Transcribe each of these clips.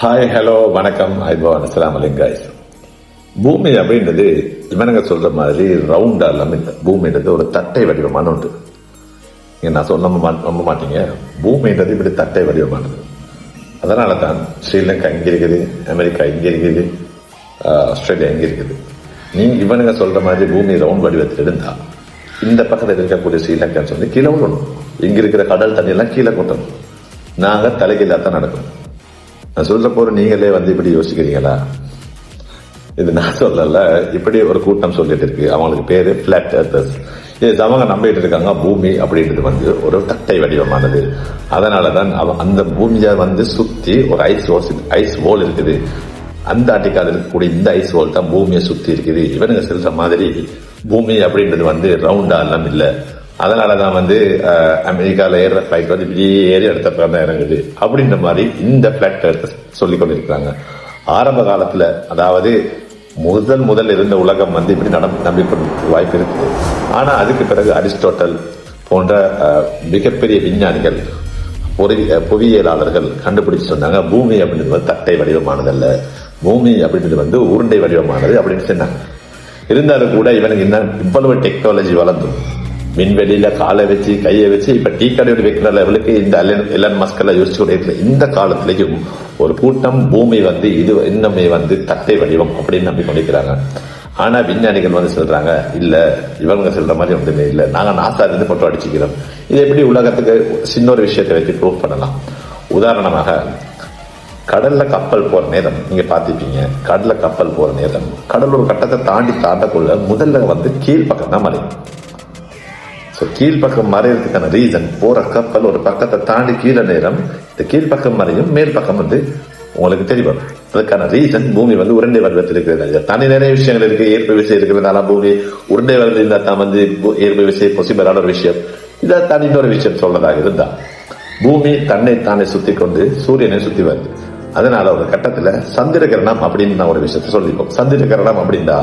Hi hello வணக்கம் iPhone அஸ்ஸலாமு அலைக்கும் கைஸ். பூமி அப்படின்றது இவனுங்க சொல்ற மாதிரி ரவுண்டா இல்லாம இல்லை. பூமின்றது ஒரு தட்டை வடிவமான ஒன்று. நான் சொல்ல நம்ப மாட்டீங்க. பூமின்றது இப்படி தட்டை வடிவமானது. அதனால தான் ஸ்ரீலங்கா இங்கே இருக்குது, அமெரிக்கா இங்கே இருக்குது, ஆஸ்திரேலியா இங்கே இருக்குது. இவனுங்க சொல்ற மாதிரி பூமி ரவுண்ட் வடிவத்தில் இருந்தா இந்த பக்கத்தில் இருக்கக்கூடிய ஸ்ரீலங்கான்னு சொல்லி கீழே விடணும். இங்க இருக்கிற கடல் தண்ணியெல்லாம் கீழே கொட்டணும். நாங்கள் தலைகீழா தான் நடக்கணும். நான் சொல்ற போற நீங்களே இப்படி யோசிக்கிறீங்களா? இது நான் சொல்லல, இப்படி ஒரு கூட்டம் சொல்லிட்டு இருக்கு. அவங்களுக்கு பேரு பிளாட் எர்த்தர்ஸ். அவங்க நம்பிட்டு இருக்காங்க பூமி அப்படின்றது ஒரு தட்டை வடிவமானது. அதனாலதான் அந்த பூமியை சுத்தி ஒரு ஐஸ் வால் இருக்குது. அந்த ஆட்டிக்கால இருக்கக்கூடிய இந்த ஐஸ் வால் தான் பூமியை சுத்தி இருக்குது. இவனுங்க சொல்ற மாதிரி பூமி அப்படின்றது ரவுண்டா எல்லாம் இல்ல. அதனாலதான் அமெரிக்கால ஏற பிளைட் இப்படி ஏறி அடுத்த தான் இறங்குது அப்படின்ற மாதிரி இந்த பிளாட் சொல்லிக் கொண்டிருக்கிறாங்க. ஆரம்ப காலத்துல, அதாவது முதல் இருந்த உலகம் இப்படி நம்பிக்கொண்டு வாய்ப்பு இருக்குது. ஆனா அதுக்கு பிறகு அரிஸ்டோட்டல் போன்ற மிகப்பெரிய விஞ்ஞானிகள், பொறியியலாளர்கள் கண்டுபிடிச்சு சொன்னாங்க பூமி அப்படின்றது தட்டை வடிவமானதல்ல, பூமி அப்படின்றது உருண்டை வடிவமானது அப்படின்னு சொன்னாங்க. இருந்தாலும் கூட இவனுக்கு இவ்வளவு டெக்னாலஜி வளர்ந்தும் விண்வெளியில காலை வச்சு கையை வச்சு இப்ப டீ கடையில் வைக்கிற லெவலுக்கு இந்த எலன் மஸ்கெல்லாம் யோசிச்சு கொண்டிருக்கிற இந்த காலத்திலையும் ஒரு கூட்டம் பூமி இது இன்னமே தட்டை வடிவம் அப்படின்னு நம்பி கொண்டிருக்கிறாங்க. ஆனா விஞ்ஞானிகள் சொல்றாங்க இல்ல, இவங்க சொல்ற மாதிரி ஒன்றுமே இல்லை, நாங்க நாசா இருந்து போட்டோ அடிச்சுக்கிறோம். இது எப்படி உலகத்துக்கு சின்ன ஒரு விஷயத்தை வச்சு ப்ரூவ் பண்ணலாம். உதாரணமாக கடல்ல கப்பல் போற நேரம் நீங்க பாத்திருப்பீங்க. கடல்ல கப்பல் போற நேரம் கடல் ஒரு கட்டத்தை தாண்டக்குள்ள முதல்ல கீழ்பக்கம் தான் மறையும். கீழ்பக்கம் மறையறதுக்கான ரீசன், போற கப்பல் ஒரு பக்கத்தை தாண்டி கீழே நேரம் இந்த கீழ்பக்கம் மறையும், மேல் பக்கம் உங்களுக்கு தெரியும். அதுக்கான ரீசன் பூமி உருண்டை வடிவத்தில் இருக்கிறது. தனி நிறைய விஷயங்கள் இருக்கு. ஈர்ப்பு விஷயம் இருக்கிறதுனால பூமி உருண்டை வடிவத்தில் இருந்தா தான் ஈர்ப்பு விஷயம் பாசிபிளான ஒரு விஷயம். இதை தனி ஒரு விஷயம் சொல்றதாக இருந்தா பூமி தன்னை தானே சுத்தி கொண்டு சூரியனை சுத்தி வருது. அதனால ஒரு கட்டத்துல சந்திர கிரணம் அப்படின்னு நான் ஒரு விஷயத்த சொல்லிப்போம். சந்திர கிரணம் அப்படின்னா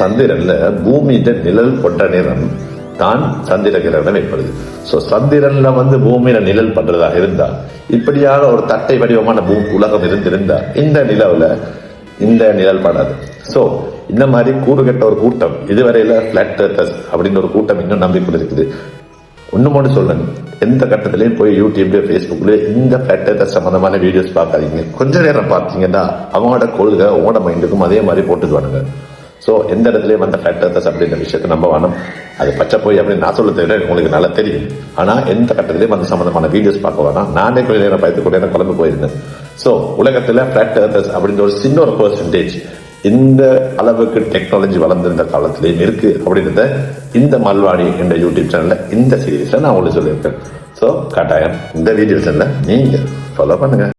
சந்திரன்ல பூமியின் நிழல் கொண்ட நேரம் தான் சந்திர கிரகணம் ஏற்படுது. சந்திரன்ல பூமியில நிழல் பண்றதாக இருந்தா, இப்படியான ஒரு தட்டை வடிவமான உலகம் இருந்திருந்தா இந்த நிலவுல இந்த நிழல் படாது. இந்த மாதிரி கூறுகட்ட ஒரு கூட்டம் இதுவரையில பிளாட் எர்த்தர்ஸ் அப்படின்னு ஒரு கூட்டம் இன்னும் நம்பிக்கொண்டிருக்குது. ஒண்ணு சொல்லணும், எந்த கட்டத்திலையும் போய் யூடியூப்ல பேஸ்புக்ல இந்த பிளாட் எர்த்தர்ஸ் சம்பந்தமான வீடியோஸ் பார்க்காதீங்க. கொஞ்ச நேரம் பார்த்தீங்கன்னா அவங்களோட கொள்கை உங்களோட மைண்டுக்கும் அதே மாதிரி போட்டுக்குவானுங்க. எந்த இடத்துலயும் பிளாட் எர்த்தர்ஸ் அப்படின்ற விஷயத்தை நம்ப வேணும். அது பச்சை போய் அப்படின்னு நான் சொல்ல தெரியல, உங்களுக்கு நல்லா தெரியும். ஆனா எந்த கட்டத்திலையும் சம்பந்தமான வீடியோஸ் பார்க்க வேணாம். நானே கொஞ்ச நேரம் பயத்து கூட குழம்பு போயிருந்தேன். உலகத்துல பிளாட் எர்த்தர்ஸ் அப்படின்ற ஒரு சின்ன ஒரு பெர்சன்டேஜ் இந்த அளவுக்கு டெக்னாலஜி வளர்ந்திருந்த காலத்திலேயும் இருக்கு அப்படின்றத இந்த மல்வாடி என்ற யூடியூப் சேனல்ல இந்த சீரீஸ்ல நான் உங்களுக்கு சொல்லியிருக்கேன். கட்டாயம் இந்த வீடியோ சேனல்ல நீங்க ஃபாலோ பண்ணுங்க.